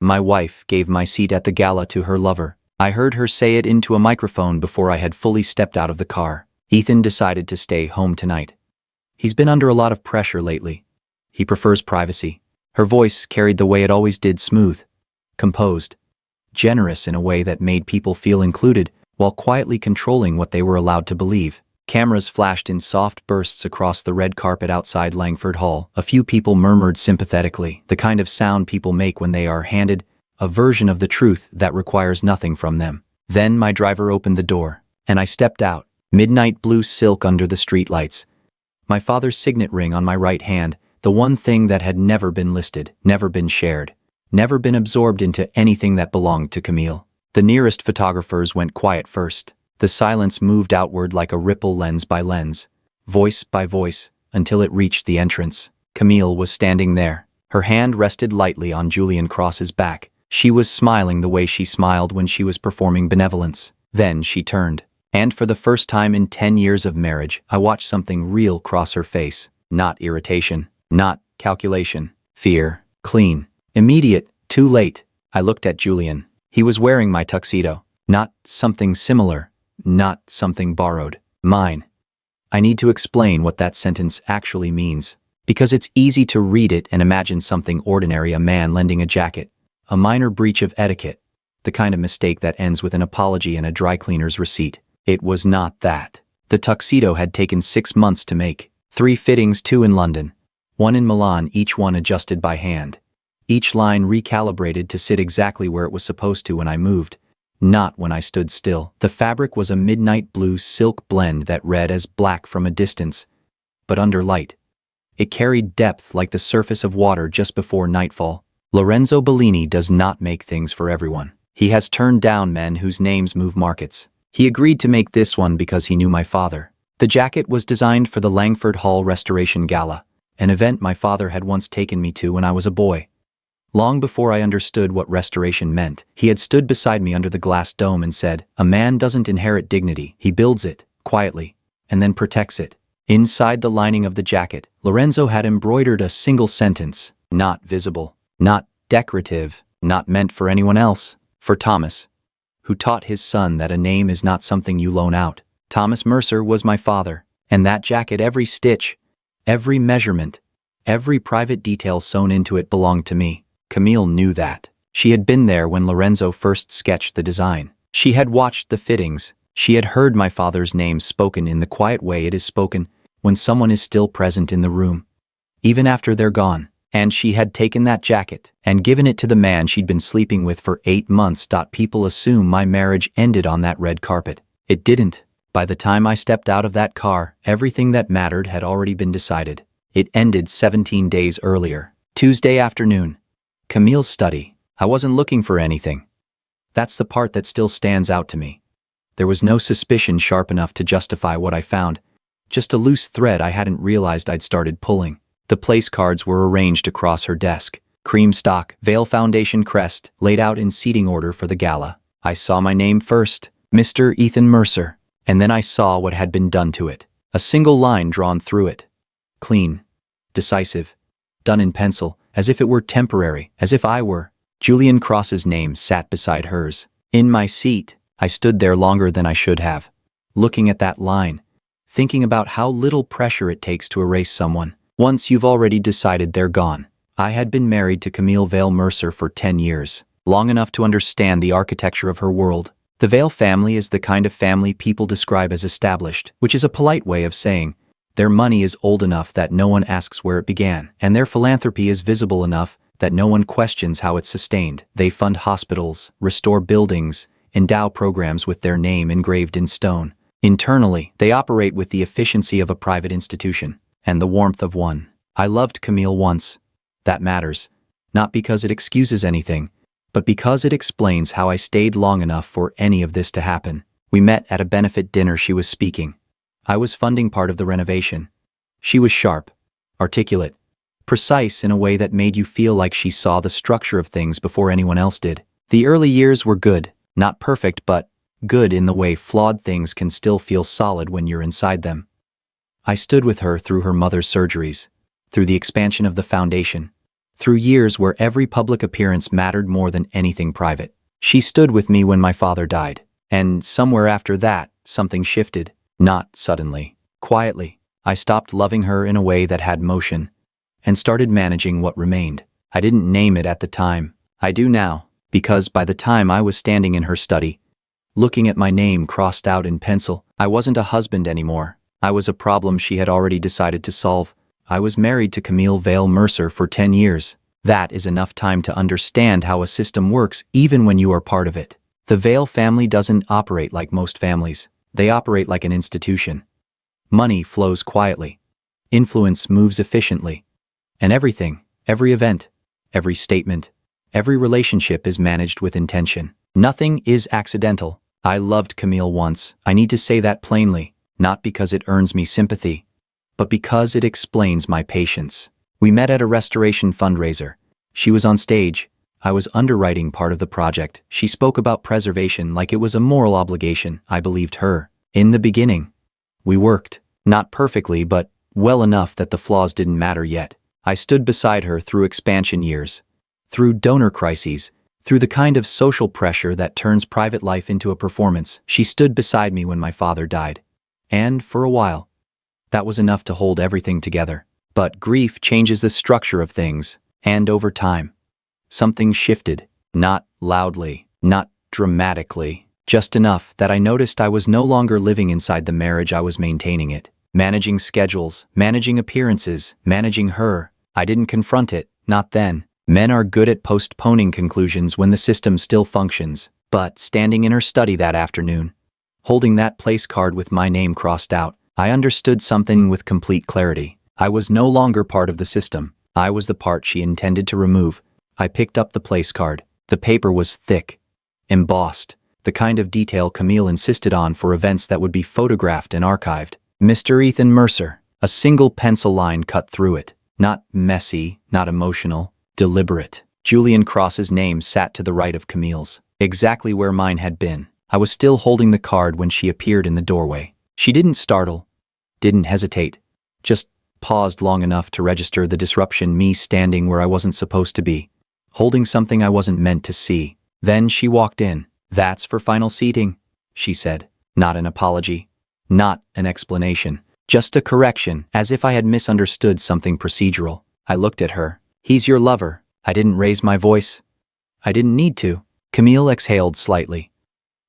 My wife gave my seat at the gala to her lover. I heard her say it into a microphone before I had fully stepped out of the car. Ethan decided to stay home tonight. He's been under a lot of pressure lately. He prefers privacy. Her voice carried the way it always did, smooth, composed, generous in a way that made people feel included, while quietly controlling what they were allowed to believe. Cameras flashed in soft bursts across the red carpet outside Langford Hall. A few people murmured sympathetically, the kind of sound people make when they are handed a version of the truth that requires nothing from them. Then my driver opened the door, and I stepped out. Midnight blue silk under the streetlights. My father's signet ring on my right hand, the one thing that had never been listed, never been shared, never been absorbed into anything that belonged to Camille. The nearest photographers went quiet first. The silence moved outward like a ripple, lens by lens, voice by voice, until it reached the entrance. Camille was standing there. Her hand rested lightly on Julian Cross's back. She was smiling the way she smiled when she was performing benevolence. Then she turned. And for the first time in 10 years of marriage, I watched something real cross her face. Not irritation, not calculation, fear, clean, immediate, too late. I looked at Julian. He was wearing my tuxedo. Not something similar, not something borrowed. Mine. I need to explain what that sentence actually means, because it's easy to read it and imagine something ordinary, a man lending a jacket, a minor breach of etiquette, the kind of mistake that ends with an apology and a dry cleaner's receipt. It was not that. The tuxedo had taken 6 months to make. 3 fittings, 2 in London, 1 in Milan, each one adjusted by hand. Each line recalibrated to sit exactly where it was supposed to when I moved, not when I stood still. The fabric was a midnight blue silk blend that read as black from a distance, but under light. It carried depth like the surface of water just before nightfall. Lorenzo Bellini does not make things for everyone. He has turned down men whose names move markets. He agreed to make this one because he knew my father. The jacket was designed for the Langford Hall Restoration Gala, an event my father had once taken me to when I was a boy. Long before I understood what restoration meant, he had stood beside me under the glass dome and said, "A man doesn't inherit dignity, he builds it, quietly, and then protects it." Inside the lining of the jacket, Lorenzo had embroidered a single sentence, not visible, not decorative, not meant for anyone else, for Thomas, who taught his son that a name is not something you loan out. Thomas Mercer was my father, and that jacket, every stitch, every measurement, every private detail sewn into it belonged to me. Camille knew that. She had been there when Lorenzo first sketched the design. She had watched the fittings. She had heard my father's name spoken in the quiet way it is spoken when someone is still present in the room, even after they're gone. And she had taken that jacket and given it to the man she'd been sleeping with for 8 months. People assume my marriage ended on that red carpet. It didn't. By the time I stepped out of that car, everything that mattered had already been decided. It ended 17 days earlier. Tuesday afternoon. Camille's study. I wasn't looking for anything. That's the part that still stands out to me. There was no suspicion sharp enough to justify what I found, just a loose thread I hadn't realized I'd started pulling. The place cards were arranged across her desk. Cream stock, veil foundation crest, laid out in seating order for the gala. I saw my name first, Mr. Ethan Mercer, and then I saw what had been done to it. A single line drawn through it. Clean, decisive, done in pencil, as if it were temporary, as if I were. Julian Cross's name sat beside hers. In my seat, I stood there longer than I should have, looking at that line, thinking about how little pressure it takes to erase someone. Once you've already decided they're gone. I had been married to Camille Vale Mercer for 10 years, long enough to understand the architecture of her world. The Vale family is the kind of family people describe as established, which is a polite way of saying their money is old enough that no one asks where it began, and their philanthropy is visible enough that no one questions how it's sustained. They fund hospitals, restore buildings, endow programs with their name engraved in stone. Internally, they operate with the efficiency of a private institution and the warmth of one. I loved Camille once. That matters, not because it excuses anything, but because it explains how I stayed long enough for any of this to happen. We met at a benefit dinner. She was speaking. I was funding part of the renovation. She was sharp, articulate, precise in a way that made you feel like she saw the structure of things before anyone else did. The early years were good, not perfect, but good in the way flawed things can still feel solid when you're inside them. I stood with her through her mother's surgeries, through the expansion of the foundation, through years where every public appearance mattered more than anything private. She stood with me when my father died. And somewhere after that, something shifted. Not suddenly. Quietly. I stopped loving her in a way that had motion, and started managing what remained. I didn't name it at the time. I do now, because by the time I was standing in her study, looking at my name crossed out in pencil, I wasn't a husband anymore. I was a problem she had already decided to solve. I was married to Camille Vale Mercer for 10 years. That is enough time to understand how a system works even when you are part of it. The Vale family doesn't operate like most families. They operate like an institution. Money flows quietly. Influence moves efficiently. And everything, every event, every statement, every relationship is managed with intention. Nothing is accidental. I loved Camille once. I need to say that plainly, not because it earns me sympathy, but because it explains my patience. We met at a restoration fundraiser. She was on stage. I was underwriting part of the project. She spoke about preservation like it was a moral obligation. I believed her. In the beginning, we worked. Not perfectly, but well enough that the flaws didn't matter yet. I stood beside her through expansion years, through donor crises, through the kind of social pressure that turns private life into a performance. She stood beside me when my father died. And, for a while, that was enough to hold everything together. But grief changes the structure of things, and over time, something shifted. Not loudly, not dramatically, just enough that I noticed I was no longer living inside the marriage. I was maintaining it. Managing schedules, managing appearances, managing her. I didn't confront it, not then. Men are good at postponing conclusions when the system still functions. But standing in her study that afternoon, holding that place card with my name crossed out, I understood something with complete clarity. I was no longer part of the system. I was the part she intended to remove. I picked up the place card. The paper was thick, embossed, the kind of detail Camille insisted on for events that would be photographed and archived. Mr. Ethan Mercer. A single pencil line cut through it. Not messy, not emotional, deliberate. Julian Cross's name sat to the right of Camille's, exactly where mine had been. I was still holding the card when she appeared in the doorway. She didn't startle, didn't hesitate, just paused long enough to register the disruption, me standing where I wasn't supposed to be, holding something I wasn't meant to see. Then she walked in. "That's for final seating," she said. Not an apology, not an explanation, just a correction, as if I had misunderstood something procedural. I looked at her. "He's your lover." I didn't raise my voice. I didn't need to. Camille exhaled slightly,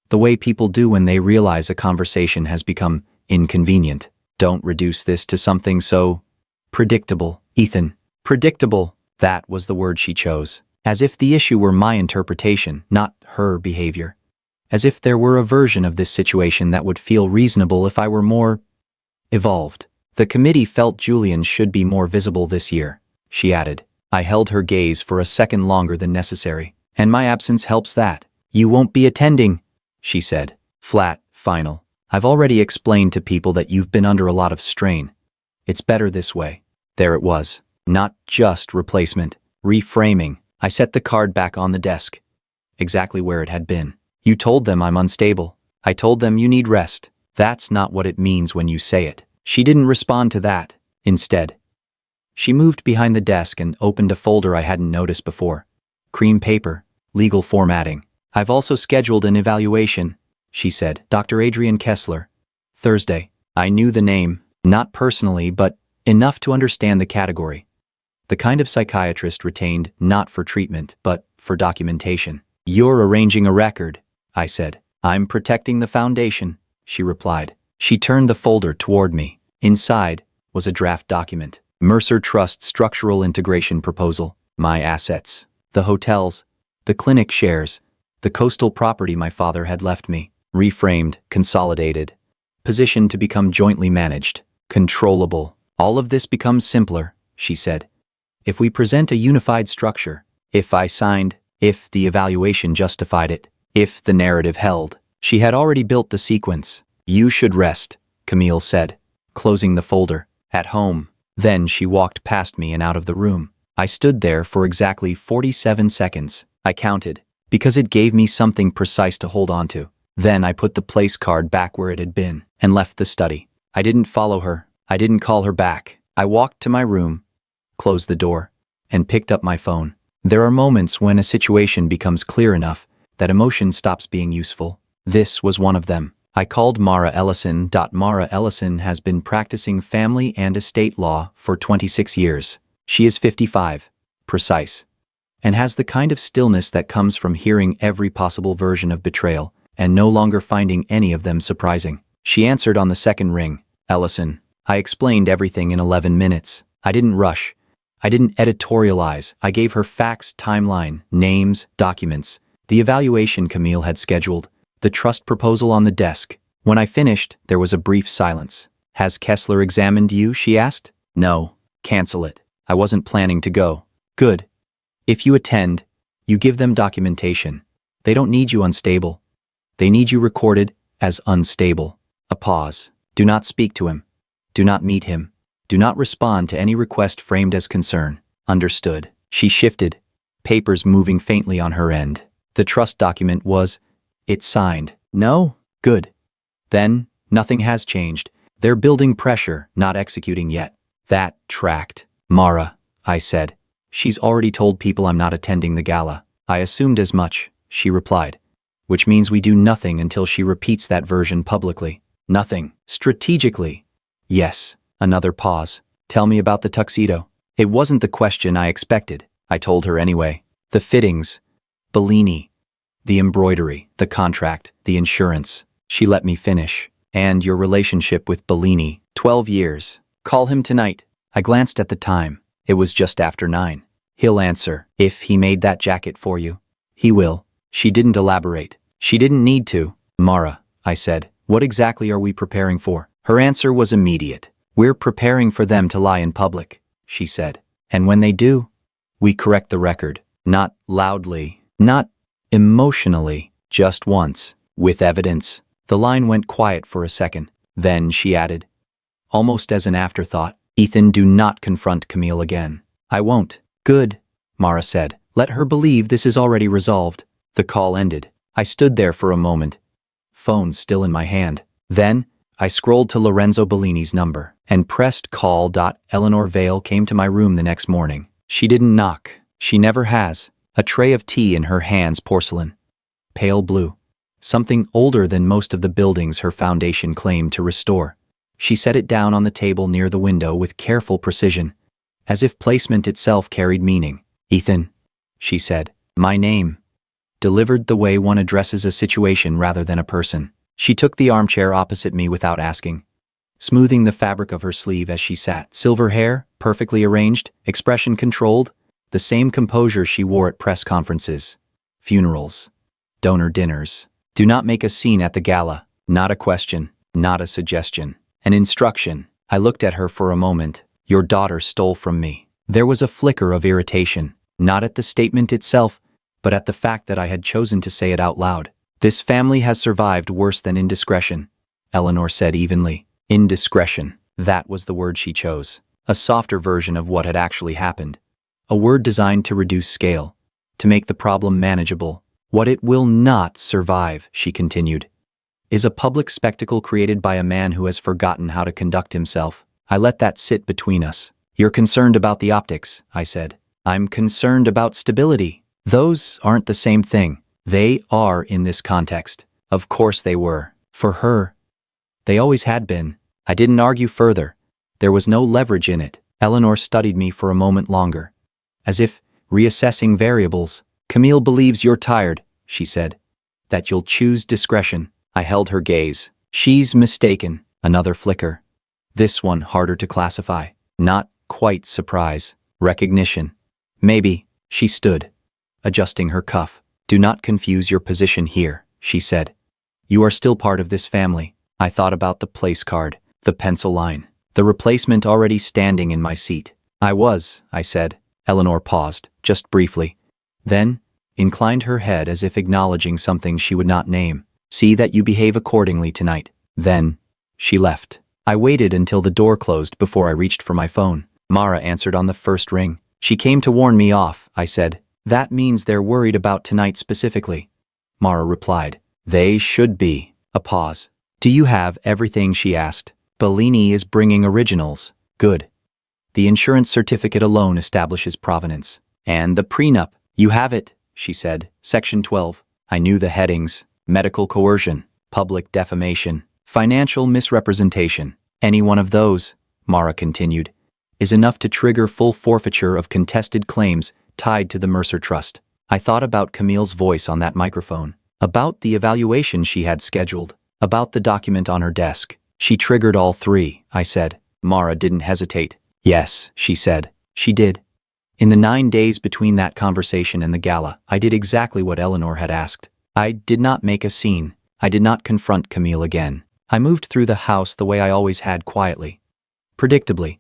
the way people do when they realize a conversation has become inconvenient. "Don't reduce this to something so predictable, Ethan." Predictable, that was the word she chose. As if the issue were my interpretation, not her behavior. As if there were a version of this situation that would feel reasonable if I were more evolved. "The committee felt Julian should be more visible this year," she added. I held her gaze for a second longer than necessary. "And my absence helps that." "You won't be attending," she said. Flat, final. "I've already explained to people that you've been under a lot of strain. It's better this way." There it was. Not just replacement. Reframing. I set the card back on the desk, exactly where it had been. "You told them I'm unstable. I told them you need rest. That's not what it means when you say it." She didn't respond to that. Instead, she moved behind the desk and opened a folder I hadn't noticed before. Cream paper, legal formatting. "I've also scheduled an evaluation," she said. "Dr. Adrian Kessler. Thursday." I knew the name, not personally, but enough to understand the category. The kind of psychiatrist retained not for treatment, but for documentation. "You're arranging a record," I said. "I'm protecting the foundation," she replied. She turned the folder toward me. Inside was a draft document. Mercer Trust Structural Integration Proposal. My assets. The hotels, the clinic shares, the coastal property my father had left me. Reframed, consolidated, positioned to become jointly managed, controllable. "All of this becomes simpler," she said, "if we present a unified structure. If I signed, if the evaluation justified it, if the narrative held." She had already built the sequence. "You should rest," Camille said, closing the folder. "At home." Then she walked past me and out of the room. I stood there for exactly 47 seconds. I counted, because it gave me something precise to hold on to. Then I put the place card back where it had been and left the study. I didn't follow her. I didn't call her back. I walked to my room, closed the door, and picked up my phone. There are moments when a situation becomes clear enough that emotion stops being useful. This was one of them. I called Mara Ellison. Mara Ellison has been practicing family and estate law for 26 years. She is 55, precise, and has the kind of stillness that comes from hearing every possible version of betrayal and no longer finding any of them surprising. She answered on the second ring. Ellison. I explained everything in 11 minutes. I didn't rush. I didn't editorialize. I gave her facts, timeline, names, documents, the evaluation Camille had scheduled, the trust proposal on the desk. When I finished, there was a brief silence. Has Kessler examined you? She asked. No. Cancel it. I wasn't planning to go. Good. If you attend, you give them documentation. They don't need you unstable. They need you recorded as unstable. A pause. Do not speak to him. Do not meet him. Do not respond to any request framed as concern. Understood. She shifted, papers moving faintly on her end. The trust document was, it's signed. No? Good. Then, nothing has changed. They're building pressure, not executing yet. That tracked. Mara, I said. She's already told people I'm not attending the gala. I assumed as much, she replied. Which means we do nothing until she repeats that version publicly. Nothing. Strategically. Yes. Another pause. Tell me about the tuxedo. It wasn't the question I expected. I told her anyway. The fittings. Bellini. The embroidery. The contract. The insurance. She let me finish. And your relationship with Bellini. 12 years. Call him tonight. I glanced at the time. It was just after 9. He'll answer. If he made that jacket for you. He will. She didn't elaborate. She didn't need to. Mara, I said. What exactly are we preparing for? Her answer was immediate. We're preparing for them to lie in public, she said. And when they do, we correct the record. Not loudly, not emotionally, just once, with evidence. The line went quiet for a second. Then she added, almost as an afterthought, Ethan, do not confront Camille again. I won't. Good, Mara said. Let her believe this is already resolved. The call ended. I stood there for a moment, phone still in my hand. Then, I scrolled to Lorenzo Bellini's number and pressed call. Eleanor Vale came to my room the next morning. She didn't knock. She never has. A tray of tea in her hands, porcelain. Pale blue. Something older than most of the buildings her foundation claimed to restore. She set it down on the table near the window with careful precision, as if placement itself carried meaning. Ethan, she said. My name. Delivered the way one addresses a situation rather than a person. She took the armchair opposite me without asking, smoothing the fabric of her sleeve as she sat. Silver hair, perfectly arranged, expression controlled, the same composure she wore at press conferences, funerals, donor dinners. Do not make a scene at the gala. Not a question, not a suggestion. An instruction. I looked at her for a moment. Your daughter stole from me. There was a flicker of irritation, not at the statement itself, but at the fact that I had chosen to say it out loud. This family has survived worse than indiscretion, Eleanor said evenly. Indiscretion. That was the word she chose. A softer version of what had actually happened. A word designed to reduce scale, to make the problem manageable. What it will not survive, she continued, is a public spectacle created by a man who has forgotten how to conduct himself. I let that sit between us. You're concerned about the optics, I said. I'm concerned about stability. Those aren't the same thing. They are in this context. Of course they were. For her. They always had been. I didn't argue further. There was no leverage in it. Eleanor studied me for a moment longer, as if reassessing variables. Camille believes you're tired, she said. That you'll choose discretion. I held her gaze. She's mistaken. Another flicker. This one harder to classify. Not quite surprise. Recognition. Maybe. She stood, adjusting her cuff. Do not confuse your position here, she said. You are still part of this family. I thought about the place card, the pencil line, the replacement already standing in my seat. I said. Eleanor paused, just briefly. Then, inclined her head as if acknowledging something she would not name. See that you behave accordingly tonight. Then, she left. I waited until the door closed before I reached for my phone. Mara answered on the first ring. She came to warn me off, I said. That means they're worried about tonight specifically. Mara replied. They should be. A pause. Do you have everything, she asked. Bellini is bringing originals. Good. The insurance certificate alone establishes provenance. And the prenup. You have it, she said. Section 12. I knew the headings. Medical coercion, public defamation, financial misrepresentation. Any one of those, Mara continued, is enough to trigger full forfeiture of contested claims tied to the Mercer Trust. I thought about Camille's voice on that microphone, about the evaluation she had scheduled, about the document on her desk. She triggered all three, I said. Mara didn't hesitate. Yes, she said. She did. In the 9 days between that conversation and the gala, I did exactly what Eleanor had asked. I did not make a scene. I did not confront Camille again. I moved through the house the way I always had, quietly, predictably,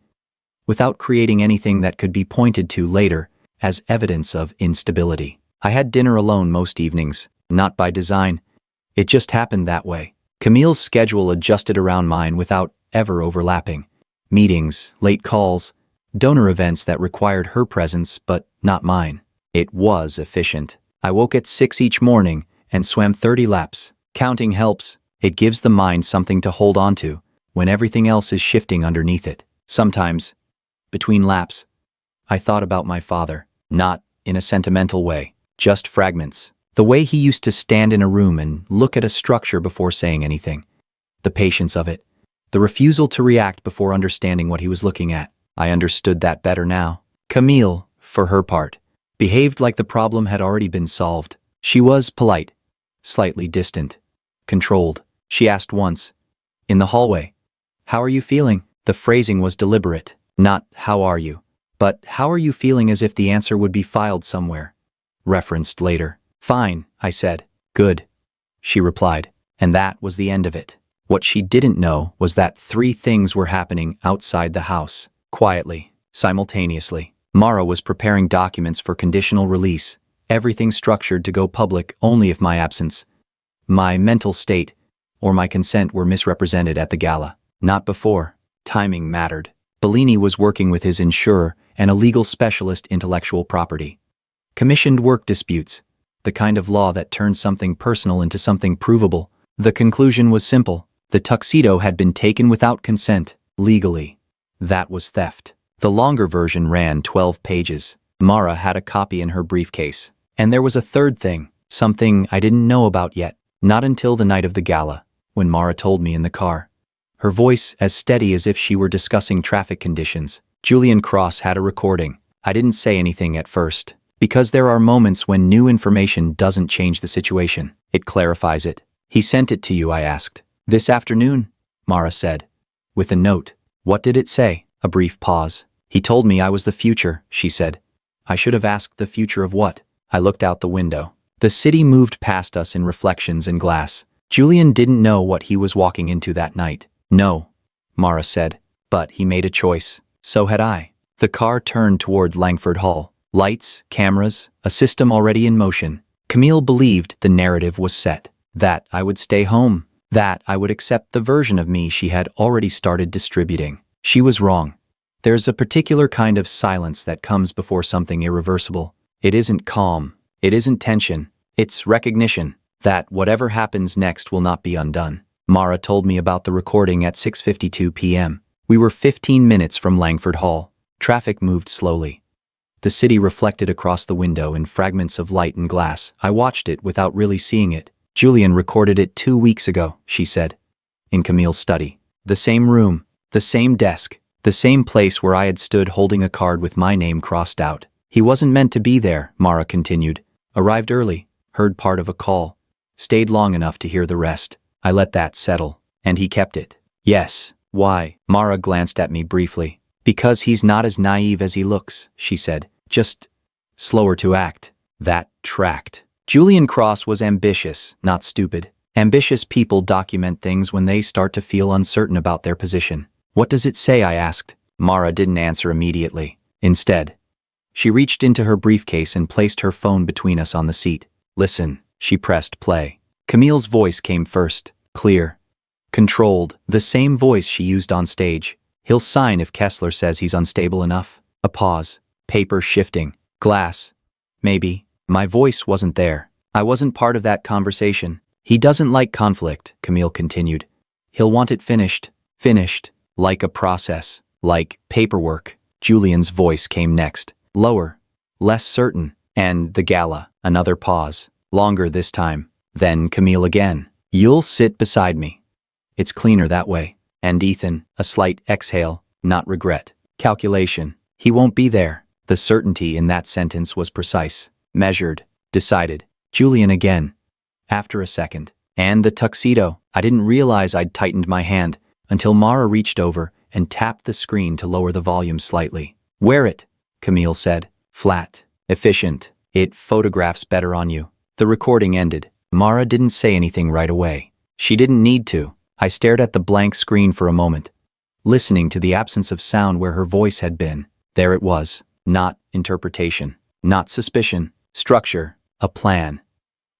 without creating anything that could be pointed to later as evidence of instability. I had dinner alone most evenings, not by design. It just happened that way. Camille's schedule adjusted around mine without ever overlapping. Meetings, late calls, donor events that required her presence but not mine. It was efficient. I woke at 6 each morning and swam 30 laps. Counting helps. It gives the mind something to hold on to when everything else is shifting underneath it. Sometimes, between laps, I thought about my father, not in a sentimental way, just fragments. The way he used to stand in a room and look at a structure before saying anything. The patience of it. The refusal to react before understanding what he was looking at. I understood that better now. Camille, for her part, behaved like the problem had already been solved. She was polite, slightly distant, controlled. She asked once, in the hallway, "How are you feeling?" The phrasing was deliberate, not "how are you," but "how are you feeling," as if the answer would be filed somewhere, referenced later. "Fine," I said. "Good," she replied, and that was the end of it. What she didn't know was that 3 things were happening outside the house, quietly, simultaneously. Mara was preparing documents for conditional release, everything structured to go public only if my absence, my mental state, or my consent were misrepresented at the gala. Not before. Timing mattered. Bellini was working with his insurer and a legal specialist, intellectual property. Commissioned work disputes, the kind of law that turns something personal into something provable. The conclusion was simple. The tuxedo had been taken without consent, legally. That was theft. The longer version ran 12 pages. Mara had a copy in her briefcase. And there was a third thing, something I didn't know about yet. Not until the night of the gala, when Mara told me in the car. Her voice as steady as if she were discussing traffic conditions. Julian Cross had a recording. I didn't say anything at first, because there are moments when new information doesn't change the situation. It clarifies it. "He sent it to you?" I asked. "This afternoon," Mara said, with a note. "What did it say?" A brief pause. "He told me I was the future," she said. I should have asked, the future of what? I looked out the window. The city moved past us in reflections and glass. Julian didn't know what he was walking into that night. "No," Mara said, "but he made a choice. So had I." The car turned toward Langford Hall. Lights, cameras, a system already in motion. Camille believed the narrative was set. That I would stay home. That I would accept the version of me she had already started distributing. She was wrong. There's a particular kind of silence that comes before something irreversible. It isn't calm. It isn't tension. It's recognition that whatever happens next will not be undone. Mara told me about the recording at 6:52 p.m. We were 15 minutes from Langford Hall. Traffic moved slowly. The city reflected across the window in fragments of light and glass. I watched it without really seeing it. "Julian recorded it 2 weeks ago," she said. "In Camille's study. The same room, the same desk, the same place where I had stood holding a card with my name crossed out. He wasn't meant to be there," Mara continued. "Arrived early, heard part of a call, stayed long enough to hear the rest. I let that settle. And he kept it." "Yes. Why?" Mara glanced at me briefly. "Because he's not as naive as he looks," she said. "Just slower to act." That tracked. Julian Cross was ambitious, not stupid. Ambitious people document things when they start to feel uncertain about their position. "What does it say?" I asked. Mara didn't answer immediately. Instead, she reached into her briefcase and placed her phone between us on the seat. "Listen." She pressed play. Camille's voice came first, clear, controlled, the same voice she used on stage. "He'll sign if Kessler says he's unstable enough." A pause. Paper shifting. Glass. Maybe. My voice wasn't there. I wasn't part of that conversation. "He doesn't like conflict," Camille continued. "He'll want it finished. Finished. Like a process. Like paperwork. Julian's voice came next. Lower. Less certain. And the Gala. Another pause. Longer this time. Then Camille again. You'll sit beside me. It's cleaner that way. And Ethan, a slight exhale, not regret. Calculation. He won't be there. The certainty in that sentence was precise. Measured. Decided. Julian again. After a second. And the tuxedo. I didn't realize I'd tightened my hand until Mara reached over and tapped the screen to lower the volume slightly. Wear it, Camille said. Flat. Efficient. It photographs better on you. The recording ended. Mara didn't say anything right away. She didn't need to. I stared at the blank screen for a moment, listening to the absence of sound where her voice had been. There it was. Not interpretation. Not suspicion. Structure. A plan.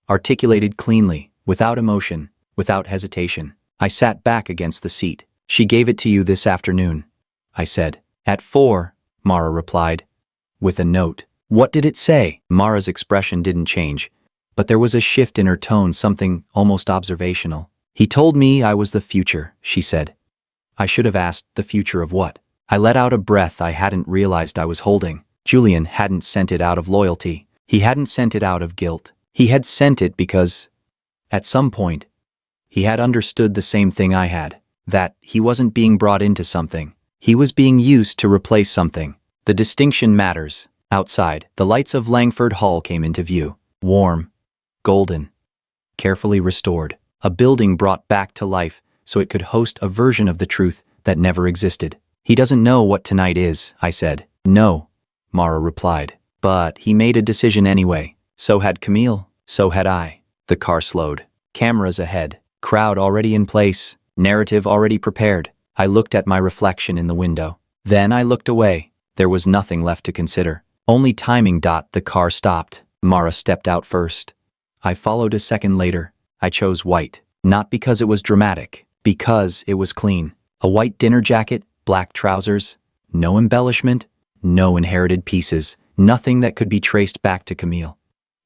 Articulated cleanly, without emotion, without hesitation. I sat back against the seat. She gave it to you this afternoon, I said. At 4, Mara replied, with a note. What did it say? Mara's expression didn't change, but there was a shift in her tone, something almost observational. He told me I was the future, she said. I should have asked, the future of what? I let out a breath I hadn't realized I was holding. Julian hadn't sent it out of loyalty. He hadn't sent it out of guilt. He had sent it because, at some point, he had understood the same thing I had, that he wasn't being brought into something. He was being used to replace something. The distinction matters. Outside, the lights of Langford Hall came into view. Warm, golden, carefully restored. A building brought back to life so it could host a version of the truth that never existed. He doesn't know what tonight is, I said. No, Mara replied. But he made a decision anyway. So had Camille. So had I. The car slowed. Cameras ahead. Crowd already in place. Narrative already prepared. I looked at my reflection in the window. Then I looked away. There was nothing left to consider. Only timing. The car stopped. Mara stepped out first. I followed a second later. I chose white. Not because it was dramatic. Because it was clean. A white dinner jacket, black trousers. No embellishment. No inherited pieces. Nothing that could be traced back to Camille,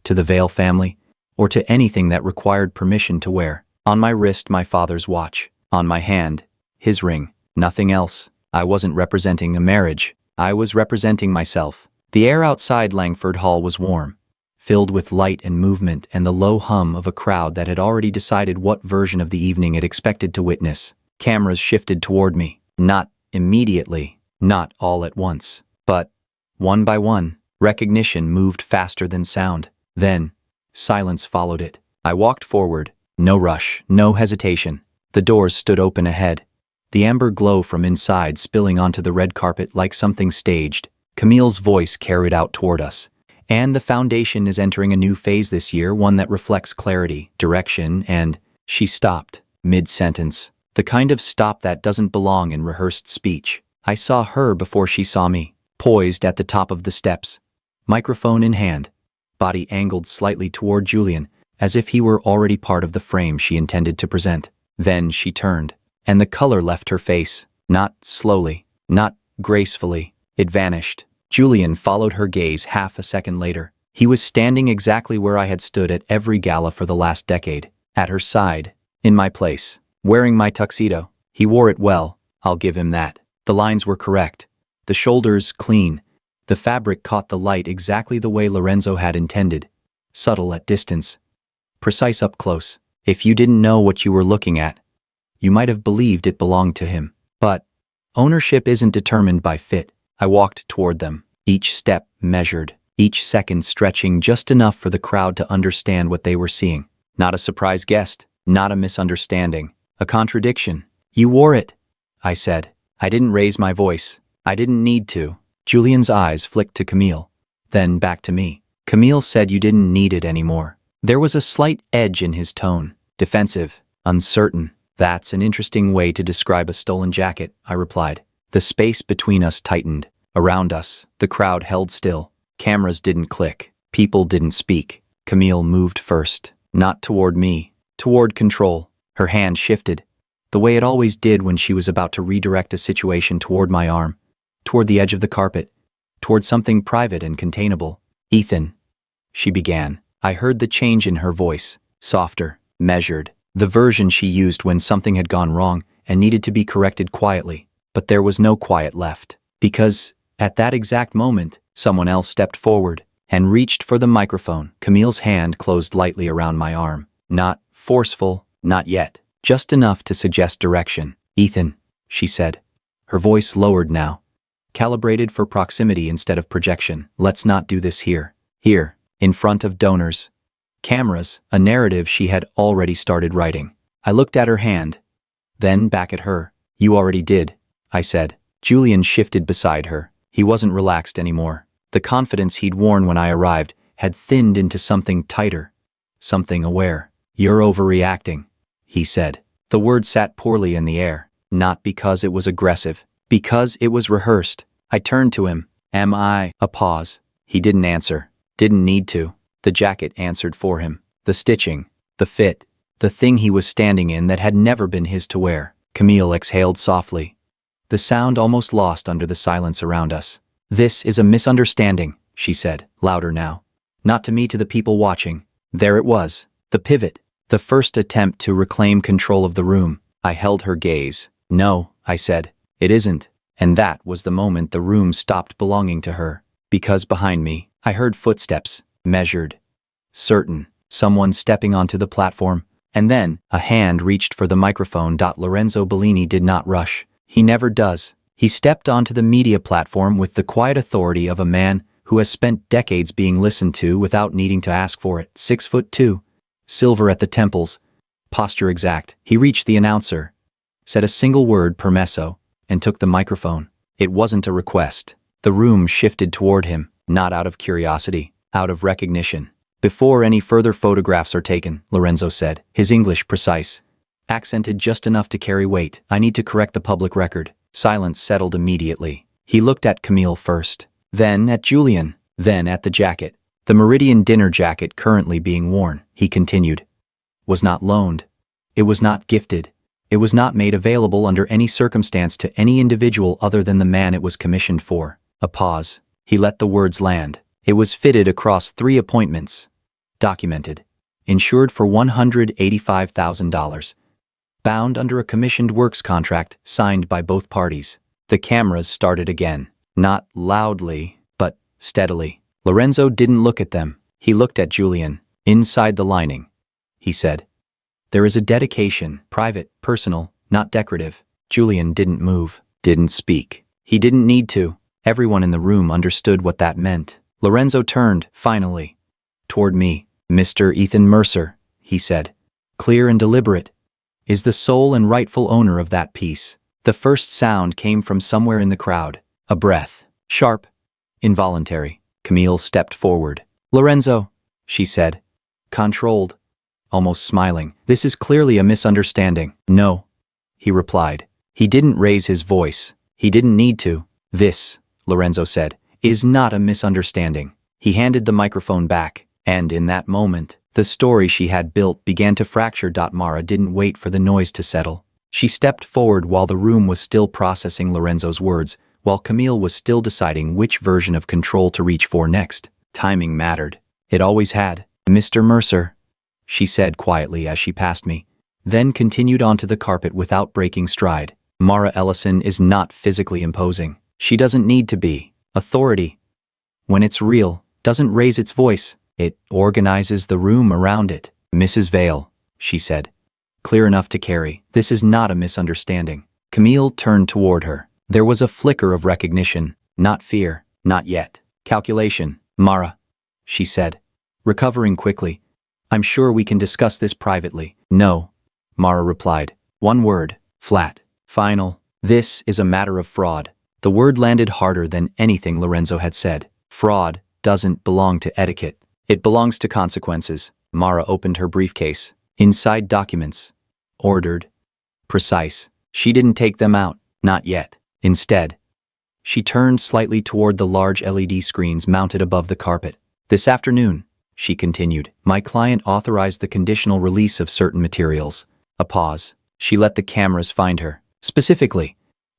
to the Vale family, or to anything that required permission to wear. On my wrist, my father's watch. On my hand, his ring. Nothing else. I wasn't representing a marriage. I was representing myself. The air outside Langford Hall was warm, filled with light and movement and the low hum of a crowd that had already decided what version of the evening it expected to witness. Cameras shifted toward me. Not immediately, not all at once, but one by one. Recognition moved faster than sound. Then, silence followed it. I walked forward. No rush, no hesitation. The doors stood open ahead, the amber glow from inside spilling onto the red carpet like something staged. Camille's voice carried out toward us. And the foundation is entering a new phase this year, one that reflects clarity, direction, and... She stopped, mid-sentence. The kind of stop that doesn't belong in rehearsed speech. I saw her before she saw me, poised at the top of the steps, microphone in hand, body angled slightly toward Julian, as if he were already part of the frame she intended to present. Then she turned, and the color left her face. Not slowly, not gracefully. It vanished. Julian followed her gaze half a second later. He was standing exactly where I had stood at every gala for the last decade, at her side, in my place, wearing my tuxedo. He wore it well, I'll give him that. The lines were correct, the shoulders clean. The fabric caught the light exactly the way Lorenzo had intended, subtle at distance, precise up close. If you didn't know what you were looking at, you might have believed it belonged to him. But ownership isn't determined by fit. I walked toward them, each step measured, each second stretching just enough for the crowd to understand what they were seeing. Not a surprise guest, not a misunderstanding, a contradiction. You wore it, I said. I didn't raise my voice. I didn't need to. Julian's eyes flicked to Camille, then back to me. Camille said you didn't need it anymore. There was a slight edge in his tone, defensive, uncertain. That's an interesting way to describe a stolen jacket, I replied. The space between us tightened. Around us, the crowd held still. Cameras didn't click. People didn't speak. Camille moved first, not toward me, toward control. Her hand shifted, the way it always did when she was about to redirect a situation toward my arm, toward the edge of the carpet, toward something private and containable. Ethan, she began. I heard the change in her voice, softer, measured, the version she used when something had gone wrong and needed to be corrected quietly. But there was no quiet left, because At that exact moment, someone else stepped forward and reached for the microphone. Camille's hand closed lightly around my arm. Not forceful, not yet. Just enough to suggest direction. "Ethan," she said. Her voice lowered now, calibrated for proximity instead of projection. "Let's not do this here. Here, in front of donors. Cameras," a narrative she had already started writing. I looked at her hand, then back at her. "You already did," I said. Julian shifted beside her. He wasn't relaxed anymore. The confidence he'd worn when I arrived had thinned into something tighter, something aware. "You're overreacting," he said. The word sat poorly in the air, not because it was aggressive, because it was rehearsed. I turned to him. "Am I?" A pause. He didn't answer. Didn't need to. The jacket answered for him. The stitching, the fit, the thing he was standing in that had never been his to wear. Camille exhaled softly, the sound almost lost under the silence around us. "This is a misunderstanding," she said, louder now. Not to me, to the people watching. There it was, the pivot, the first attempt to reclaim control of the room. I held her gaze. "No," I said, "it isn't." And that was the moment the room stopped belonging to her. Because behind me, I heard footsteps, measured, certain, someone stepping onto the platform. And then, a hand reached for the microphone. Lorenzo Bellini did not rush. He never does. He stepped onto the media platform with the quiet authority of a man who has spent decades being listened to without needing to ask for it. 6'2", silver at the temples, posture exact. He reached the announcer, said a single word, "permesso," and took the microphone. It wasn't a request. The room shifted toward him, not out of curiosity, out of recognition. "Before any further photographs are taken," Lorenzo said, his English precise, accented just enough to carry weight, "I need to correct the public record." Silence settled immediately. He looked at Camille first, then at Julian, then at the jacket. The Meridian dinner jacket currently being worn, he continued, was not loaned. It was not gifted. It was not made available under any circumstance to any individual other than the man it was commissioned for. A pause. He let the words land. It was fitted across 3 appointments. Documented. Insured for $185,000. Bound under a commissioned works contract signed by both parties. The cameras started again. Not loudly, but steadily. Lorenzo didn't look at them. He looked at Julian. "Inside the lining," he said, "there is a dedication, private, personal, not decorative." Julian didn't move, didn't speak. He didn't need to. Everyone in the room understood what that meant. Lorenzo turned, finally, toward me. "Mr. Ethan Mercer," he said, clear and deliberate, "is the sole and rightful owner of that piece." The first sound came from somewhere in the crowd. A breath. Sharp. Involuntary. Camille stepped forward. "Lorenzo," she said, controlled, almost smiling, "this is clearly a misunderstanding." "No," he replied. He didn't raise his voice. He didn't need to. "This," Lorenzo said, "is not a misunderstanding." He handed the microphone back, and in that moment, the story she had built began to fracture. Mara didn't wait for the noise to settle. She stepped forward while the room was still processing Lorenzo's words, while Camille was still deciding which version of control to reach for next. Timing mattered. It always had. "Mr. Mercer," she said quietly as she passed me, then continued onto the carpet without breaking stride. "Mara Ellison is not physically imposing. She doesn't need to be. Authority, when it's real, doesn't raise its voice. It organizes the room around it." "Mrs. Vale," she said, clear enough to carry, "this is not a misunderstanding." Camille turned toward her. There was a flicker of recognition, not fear, not yet. Calculation. "Mara," she said, recovering quickly, "I'm sure we can discuss this privately." "No," Mara replied. One word, flat, final. "This is a matter of fraud." The word landed harder than anything Lorenzo had said. Fraud doesn't belong to etiquette. It belongs to consequences. Mara opened her briefcase. Inside documents. Ordered. Precise. She didn't take them out. Not yet. Instead, she turned slightly toward the large LED screens mounted above the carpet. "This afternoon," she continued, "my client authorized the conditional release of certain materials." A pause. She let the cameras find her. "Specifically,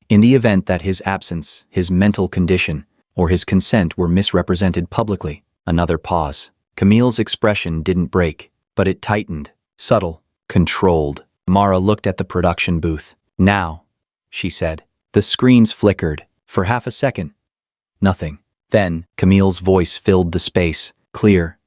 in the event that his absence, his mental condition, or his consent were misrepresented publicly." Another pause. Camille's expression didn't break, but it tightened. Subtle. Controlled. Mara looked at the production booth. "Now," she said. The screens flickered. For half a second, Nothing. Then, Camille's voice filled the space, clear,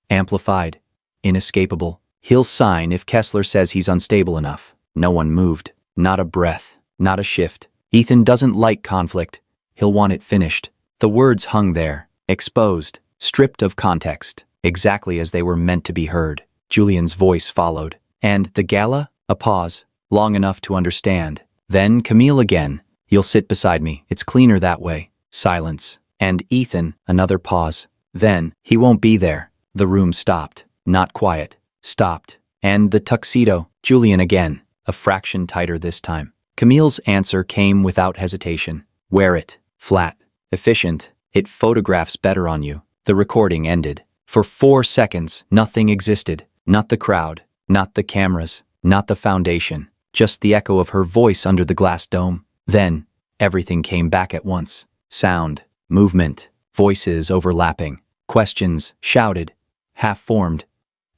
amplified, inescapable. He'll sign if Kessler says he's unstable enough. No one moved. Not a breath. Not a shift. Ethan doesn't like conflict. He'll want it finished. The words hung there, exposed, stripped of context, exactly as they were meant to be heard. Julian's voice followed. And the Gala? A pause, long enough to understand. Then Camille again. You'll sit beside me. It's cleaner that way. Silence. And Ethan, another pause. Then, he won't be there. The room stopped. Not quiet. Stopped. And the tuxedo. Julian again. A fraction tighter this time. Camille's answer came without hesitation. Wear it. Flat. Efficient. It photographs better on you. The recording ended. For 4 seconds, nothing existed. Not the crowd. Not the cameras. Not the foundation. Just the echo of her voice under the glass dome. Then, everything came back at once. Sound. Movement. Voices overlapping. Questions, shouted. Half-formed.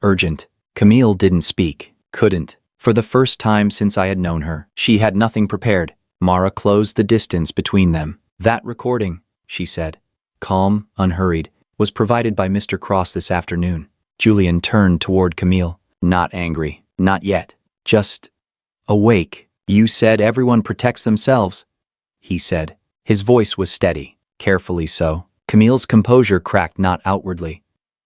Urgent. Camille didn't speak. Couldn't. For the first time since I had known her, she had nothing prepared. Mara closed the distance between them. That recording, she said, calm, unhurried, was provided by Mr. Cross this afternoon. Julian turned toward Camille. Not angry. Not yet. Just awake. You said everyone protects themselves, he said. His voice was steady, carefully so. Camille's composure cracked not outwardly,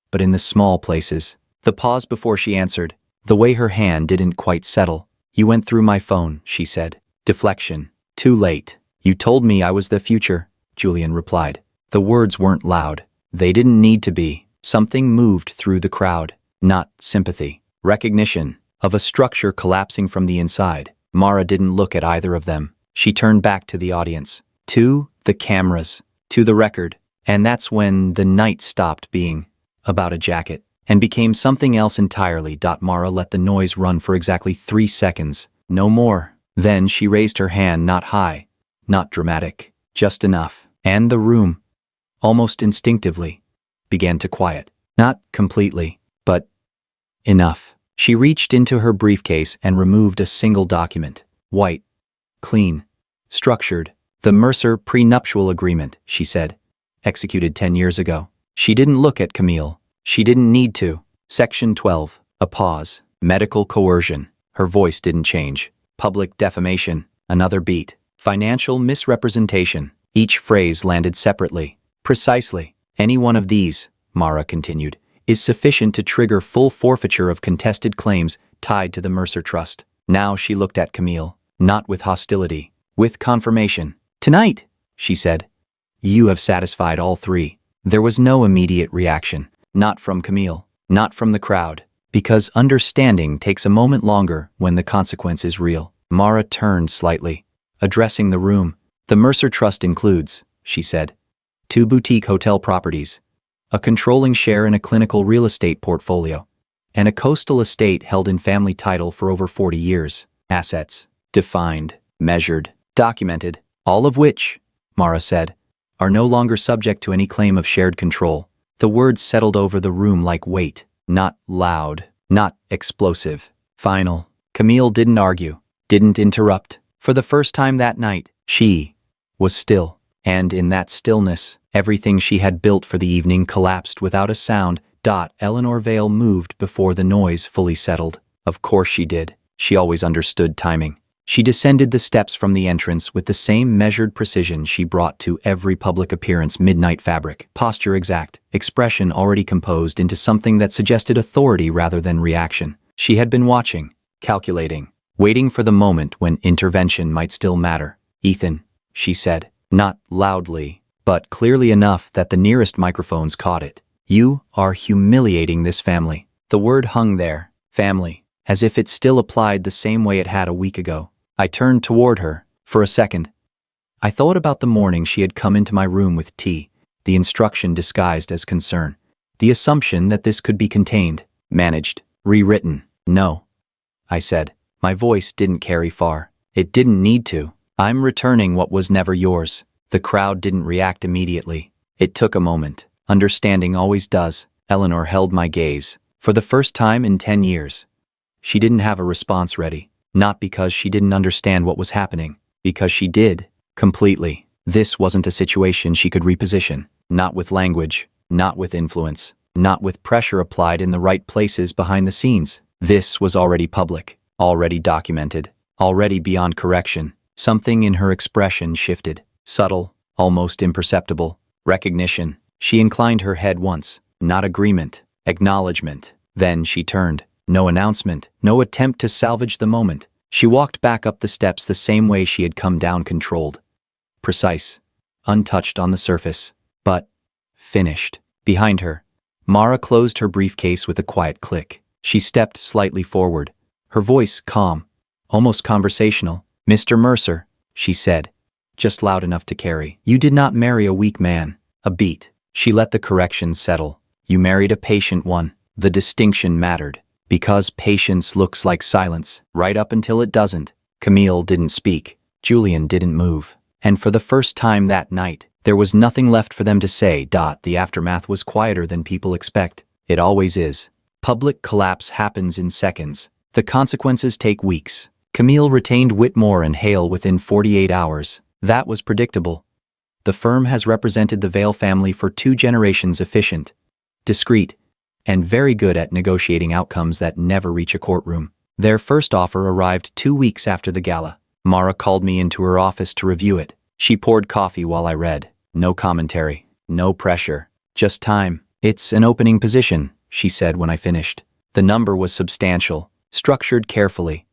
but in the small places. The pause before she answered, the way her hand didn't quite settle. You went through my phone, she said. Deflection. Too late. You told me I was the future, Julian replied. The words weren't loud. They didn't need to be. Something moved through the crowd. Not sympathy. Recognition of a structure collapsing from the inside. Mara didn't look at either of them. She turned back to the audience. To the cameras. To the record. And that's when the night stopped being about a jacket and became something else entirely. Mara let the noise run for exactly 3 seconds. No more. Then she raised her hand, not high, not dramatic, just enough. And the room, almost instinctively, began to quiet. Not completely, but enough. She reached into her briefcase and removed a single document. White, clean, structured. The Mercer prenuptial agreement, she said. Executed 10 years ago. She didn't look at Camille. She didn't need to. Section 12. A pause. Medical coercion. Her voice didn't change. Public defamation. Another beat. Financial misrepresentation. Each phrase landed separately. Precisely. Any one of these, Mara continued, is sufficient to trigger full forfeiture of contested claims tied to the Mercer Trust. Now she looked at Camille, not with hostility, with confirmation. Tonight, she said, you have satisfied all three. There was no immediate reaction, not from Camille, not from the crowd, because understanding takes a moment longer when the consequence is real. Mara turned slightly, addressing the room. The Mercer Trust includes, she said, 2 boutique hotel properties, a controlling share in a clinical real estate portfolio, and a coastal estate held in family title for over 40 years. Assets, defined, measured, documented, all of which, Mara said, are no longer subject to any claim of shared control. The words settled over the room like weight, not loud, not explosive. Final. Camille didn't argue, didn't interrupt. For the first time that night, she was still. And in that stillness, everything she had built for the evening collapsed without a sound. Eleanor Vale moved before the noise fully settled. Of course she did. She always understood timing. She descended the steps from the entrance with the same measured precision she brought to every public appearance. Midnight fabric, posture exact, expression already composed into something that suggested authority rather than reaction. She had been watching, calculating, waiting for the moment when intervention might still matter. Ethan, she said, not loudly, but clearly enough that the nearest microphones caught it. You are humiliating this family. The word hung there, family, as if it still applied the same way it had a week ago. I turned toward her. For a second, I thought about the morning she had come into my room with tea, the instruction disguised as concern, the assumption that this could be contained, managed, rewritten. No, I said. My voice didn't carry far. It didn't need to. I'm returning what was never yours. The crowd didn't react immediately. It took a moment. Understanding always does. Eleanor held my gaze. For the first time in 10 years. She didn't have a response ready. Not because she didn't understand what was happening. Because she did. Completely. This wasn't a situation she could reposition. Not with language, not with influence, not with pressure applied in the right places behind the scenes. This was already public, already documented, already beyond correction. Something in her expression shifted. Subtle, almost imperceptible. Recognition. She inclined her head once. Not agreement, acknowledgement. Then she turned. No announcement, no attempt to salvage the moment. She walked back up the steps the same way she had come down, controlled. Precise. Untouched on the surface. But finished. Behind her, Mara closed her briefcase with a quiet click. She stepped slightly forward, her voice calm, almost conversational. "Mr. Mercer," she said, just loud enough to carry. "You did not marry a weak man." A beat. She let the correction settle. "You married a patient one." The distinction mattered, because patience looks like silence, right up until it doesn't. Camille didn't speak. Julian didn't move. And for the first time that night, there was nothing left for them to say. The aftermath was quieter than people expect. It always is. Public collapse happens in seconds. The consequences take weeks. Camille retained Whitmore and Hale within 48 hours. That was predictable. The firm has represented the Vale family for 2 generations, efficient, discreet, and very good at negotiating outcomes that never reach a courtroom. Their first offer arrived 2 weeks after the gala. Mara called me into her office to review it. She poured coffee while I read. No commentary, no pressure, just time. "It's an opening position," she said when I finished. The number was substantial, structured carefully.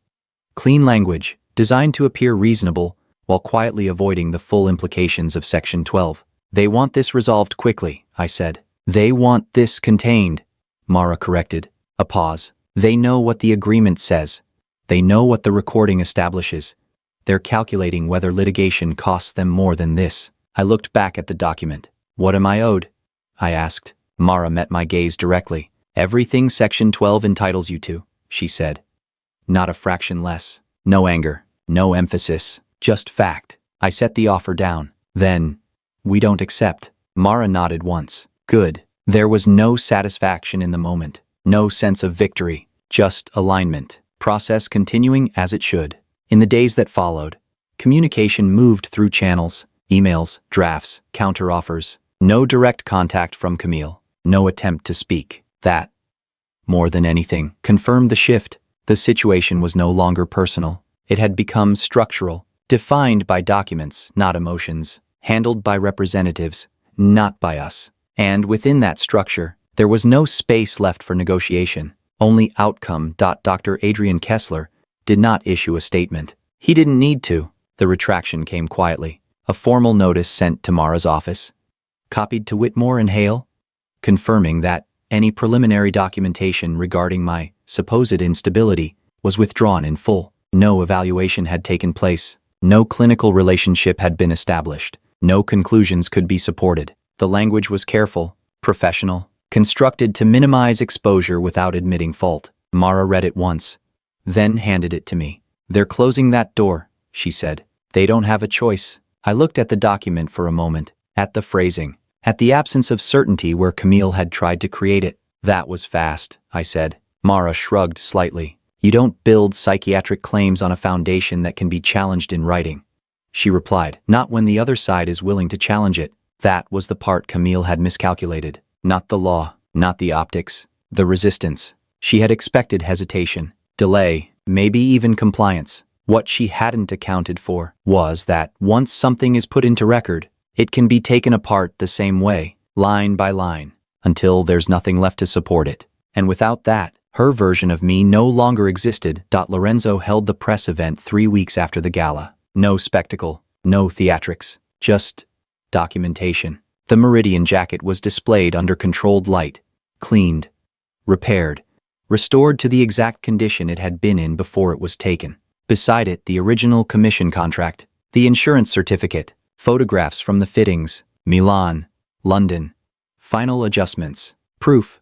Clean language, designed to appear reasonable, while quietly avoiding the full implications of Section 12. "They want this resolved quickly," I said. "They want this contained," Mara corrected. A pause. "They know what the agreement says. They know what the recording establishes. They're calculating whether litigation costs them more than this." I looked back at the document. "What am I owed?" I asked. Mara met my gaze directly. "Everything Section 12 entitles you to," she said. Not a fraction less. No anger, no emphasis, just fact. I set the offer down. "Then, we don't accept." Mara nodded once. "Good." There was no satisfaction in the moment, no sense of victory, just alignment. Process continuing as it should. In the days that followed, communication moved through channels, emails, drafts, counteroffers. No direct contact from Camille, no attempt to speak. That, more than anything, confirmed the shift. The situation was no longer personal. It had become structural, defined by documents, not emotions, handled by representatives, not by us. And within that structure, there was no space left for negotiation, only outcome. Dr. Adrian Kessler did not issue a statement. He didn't need to. The retraction came quietly. A formal notice sent to Mara's office, copied to Whitmore and Hale, confirming that any preliminary documentation regarding my supposed instability was withdrawn in full. No evaluation had taken place. No clinical relationship had been established. No conclusions could be supported. The language was careful, professional, constructed to minimize exposure without admitting fault. Mara read it once, then handed it to me. "They're closing that door," she said. "They don't have a choice." I looked at the document for a moment, at the phrasing, at the absence of certainty where Camille had tried to create it. "That was fast," I said. Mara shrugged slightly. "You don't build psychiatric claims on a foundation that can be challenged in writing," she replied. "Not when the other side is willing to challenge it." That was the part Camille had miscalculated. Not the law, not the optics, the resistance. She had expected hesitation, delay, maybe even compliance. What she hadn't accounted for was that once something is put into record, it can be taken apart the same way, line by line, until there's nothing left to support it. And without that, her version of me no longer existed. Lorenzo held the press event 3 weeks after the gala. No spectacle, no theatrics, just documentation. The Meridian jacket was displayed under controlled light, cleaned, repaired, restored to the exact condition it had been in before it was taken. Beside it, the original commission contract, the insurance certificate, photographs from the fittings, Milan, London, final adjustments, proof,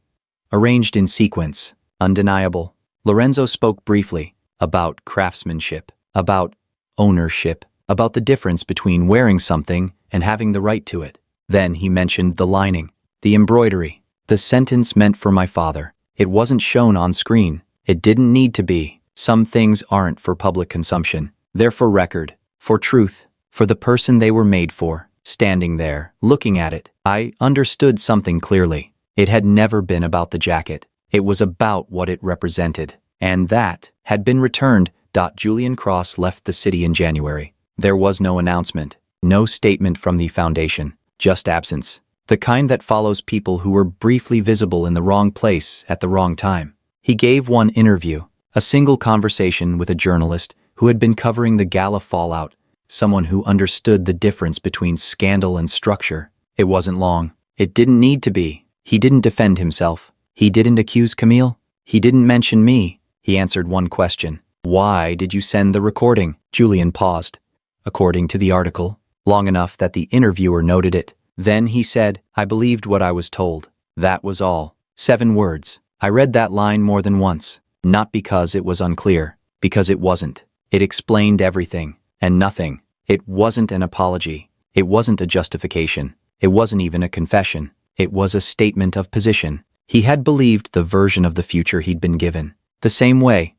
arranged in sequence, undeniable. Lorenzo spoke briefly about craftsmanship, about ownership, about the difference between wearing something and having the right to it. Then he mentioned the lining, the embroidery. The sentence meant for my father. It wasn't shown on screen. It didn't need to be. Some things aren't for public consumption. They're for record, for truth. for the person they were made for. Standing there, looking at it, I understood something clearly. It had never been about the jacket. It was about what it represented. And that had been returned. Julian Cross left the city in January. There was no announcement, no statement from the foundation, just absence. The kind that follows people who were briefly visible in the wrong place at the wrong time. He gave one interview, a single conversation with a journalist who had been covering the Gala fallout, someone who understood the difference between scandal and structure. It wasn't long. It didn't need to be. He didn't defend himself. He didn't accuse Camille. He didn't mention me. He answered one question. Why did you send the recording? Julian paused. According to the article, long enough that the interviewer noted it. Then he said, I believed what I was told. That was all. 7 words. I read that line more than once. Not because it was unclear, because it wasn't. It explained everything, and nothing. It wasn't an apology. It wasn't a justification. It wasn't even a confession. It was a statement of position. He had believed the version of the future he'd been given. The same way.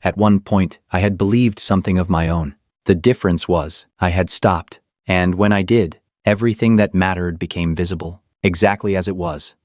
At one point, I had believed something of my own. The difference was, I had stopped. And when I did, everything that mattered became visible, exactly as it was.